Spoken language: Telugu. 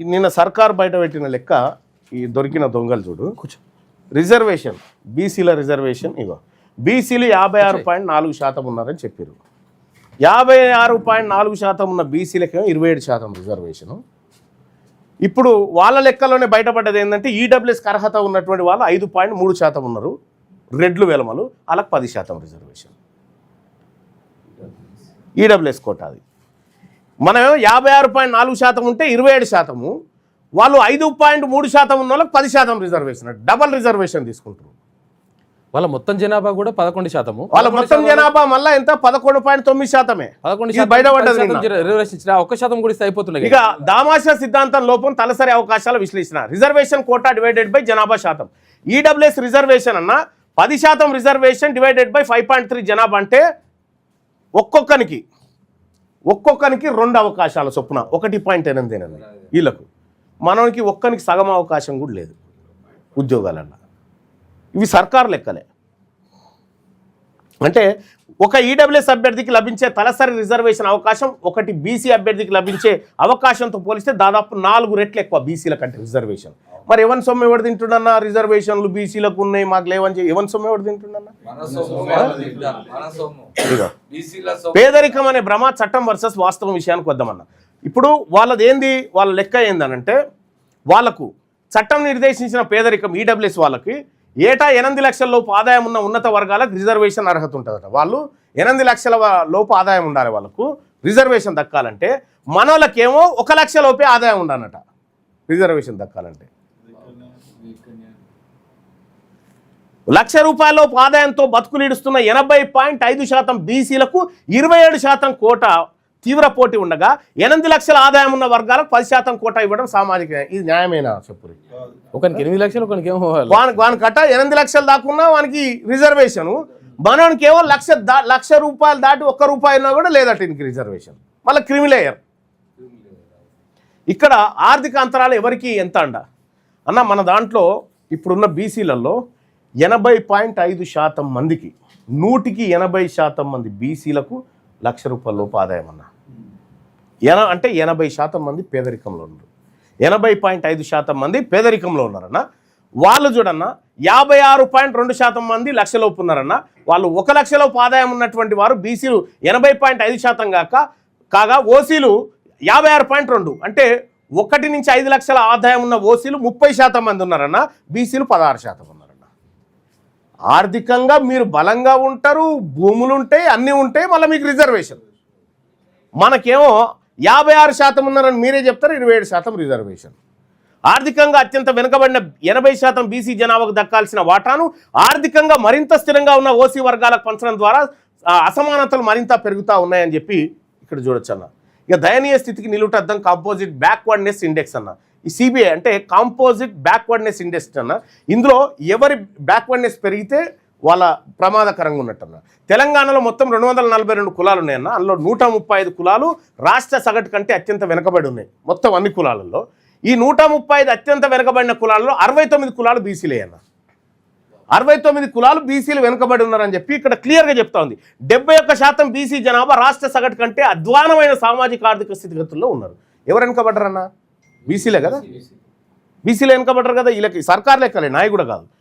నిన్న సర్కార్ బయట పెట్టిన లెక్క ఈ దొరికిన దొంగలు చూడు. రిజర్వేషన్ బీసీల రిజర్వేషన్ ఇగో బీసీలు 56.4% ఉన్నారని చెప్పారు. 56.4% ఉన్న బీసీలకేమో 27% రిజర్వేషను. ఇప్పుడు వాళ్ళ లెక్కలోనే బయటపడ్డది ఏంటంటే ఈడబ్ల్యూఎస్కి అర్హత ఉన్నటువంటి వాళ్ళు 5.3% ఉన్నారు, రెడ్లు వెలమలు, వాళ్ళకి 10% రిజర్వేషన్. ఈడబ్ల్యూఎస్ కోట అది. మనమేమో 56.4% ఉంటే 27%, వాళ్ళు 5.3% ఉన్న వాళ్ళకి 10% రిజర్వేషన్, డబల్ రిజర్వేషన్ తీసుకుంటారు. వాళ్ళ మొత్తం జనాభా కూడా 11%. వాళ్ళ మొత్తం జనాభా మళ్ళీ ఎంత 11.9%. బయటపడ్డది. 1% కూడా ఇస్తే అయిపోతున్నాయి. ఇక దామాషా సిద్ధాంతం లోపం తలసరి అవకాశాల విశ్లేషణ. రిజర్వేషన్ కోటా డివైడెడ్ బై జనాభా శాతం. ఈడబ్ల్యూఎస్ రిజర్వేషన్ అన్న 10% రిజర్వేషన్ డివైడెడ్ బై 5.3 జనాభా అంటే ఒక్కొక్కరికి 2 అవకాశాల చొప్పున 1.8 వీళ్ళకు. మనకి ఒక్కనికి సగం అవకాశం కూడా లేదు ఉద్యోగాలన్నా. ఇవి సర్కారు లెక్కలే. అంటే ఒక ఈడబ్ల్యూఎస్ అభ్యర్థికి లభించే తలసరి రిజర్వేషన్ అవకాశం ఒకటి బీసీ అభ్యర్థికి లభించే అవకాశంతో పోలిస్తే దాదాపు 4 రెట్లు ఎక్కువ బీసీల కంటే రిజర్వేషన్. మరి ఎవరి సొమ్ము ఎవరు తింటుండన్నా? రిజర్వేషన్లు బీసీలకు ఉన్నాయి మాకు లేవని చెప్పి ఎవరి సొమ్ము ఎవరు తింటుండన్నా? పేదరికం అనే భ్రమ చట్టం వర్సెస్ వాస్తవం విషయానికి వద్దామన్నా. ఇప్పుడు వాళ్ళ లెక్క ఏందనంటే వాళ్ళకు చట్టం నిర్దేశించిన పేదరికం ఈడబ్ల్యూఎస్ వాళ్ళకి ఏటా 8 లక్షల లోపు ఆదాయం ఉన్న ఉన్నత వర్గాలకు రిజర్వేషన్ అర్హత ఉంటుందట. వాళ్ళు 8 లక్షల లోపు ఆదాయం ఉండాలి వాళ్ళకు రిజర్వేషన్ దక్కాలంటే. మనోళ్ళకేమో 1 లక్ష లోపే ఆదాయం ఉండాలన్నట రిజర్వేషన్ దక్కాలంటే. 1 లక్ష రూపాయల లోపు ఆదాయంతో బతుకులీడుస్తున్న 80.5% బీసీలకు 27% కోటా తీవ్ర పోటీ ఉండగా 8 లక్షల ఆదాయం ఉన్న వర్గాలకు 10% కోటా ఇవ్వడం సామాజిక ఇది న్యాయమేనా చెప్పు? ఒకరికి 8 లక్షలు, ఒకరికి ఏమో వాని కట్ట 8 లక్షలు దాకున్నా వానికి రిజర్వేషను. మనోనికి ఏమో 1 లక్ష రూపాయలు దాటి 1 రూపాయి కూడా లేదట ఇంక రిజర్వేషన్. మళ్ళీ క్రిమిలేయర్. ఇక్కడ ఆర్థిక అంతరాలు ఎవరికి ఎంత అన్న మన దాంట్లో ఇప్పుడున్న బీసీలలో 80.5% మందికి 100% మంది బీసీలకు 1 లక్ష రూపాయల లోపు ఆదాయం అన్న. అంటే 80% మంది పేదరికంలో ఉన్నారు. 80.5% మంది పేదరికంలో ఉన్నారన్న. వాళ్ళు చూడన్న 56.2% మంది 1 లక్ష లోపు ఉన్నారన్న. వాళ్ళు 1 లక్ష లోపు ఆదాయం ఉన్నటువంటి వారు బీసీలు 80.5% కాగా ఓసీలు 56.2. అంటే 1 నుంచి 5 లక్షల ఆదాయం ఉన్న ఓసీలు 30% మంది ఉన్నారన్న. బీసీలు 16% ఉన్నారన్న. ఆర్థికంగా మీరు బలంగా ఉంటారు, భూములు ఉంటాయి, అన్నీ ఉంటాయి, మళ్ళీ మీకు రిజర్వేషన్. మనకేమో 56% ఉన్నారని మీరే చెప్తారు, 27% రిజర్వేషన్. ఆర్థికంగా అత్యంత వెనుకబడిన 80% బీసీ జనాభాకు దక్కాల్సిన వాటాను ఆర్థికంగా మరింత స్థిరంగా ఉన్న ఓసీ వర్గాలకు పంచడం ద్వారా అసమానతలు మరింత పెరుగుతూ ఉన్నాయని చెప్పి ఇక్కడ చూడొచ్చు అన్న. ఇక దయనీయ స్థితికి నిలుటద్దం కాంపోజిట్ బ్యాక్వర్డ్నెస్ ఇండెక్స్ అన్న. ఈ సిబిఐ అంటే కాంపోజిట్ బ్యాక్వర్డ్నెస్ ఇండెక్స్ అన్న. ఇందులో ఎవరి బ్యాక్వర్డ్నెస్ పెరిగితే వాళ్ళ ప్రమాదకరంగా ఉన్నట్టన్న. తెలంగాణలో మొత్తం 242 కులాలు ఉన్నాయన్న. అందులో 135 కులాలు రాష్ట్ర సగటు కంటే అత్యంత వెనుకబడి ఉన్నాయి మొత్తం అన్ని కులాలలో. ఈ 135 అత్యంత వెనుకబడిన కులాలలో 69 కులాలు బీసీలే అన్న. 69 కులాలు బీసీలు వెనుకబడి ఉన్నారని చెప్పి ఇక్కడ క్లియర్గా చెప్తా ఉంది. 71% బీసీ జనాభా రాష్ట్ర సగటు కంటే అధ్వానమైన సామాజిక ఆర్థిక స్థితిగతుల్లో ఉన్నారు. ఎవరు వెనుకబడ్డారన్న? బీసీలే కదా. బీసీలు వెనుకబడ్డారు కదా. వీళ్ళకి సర్కారు లెక్కలే, నాయ కూడా కాదు.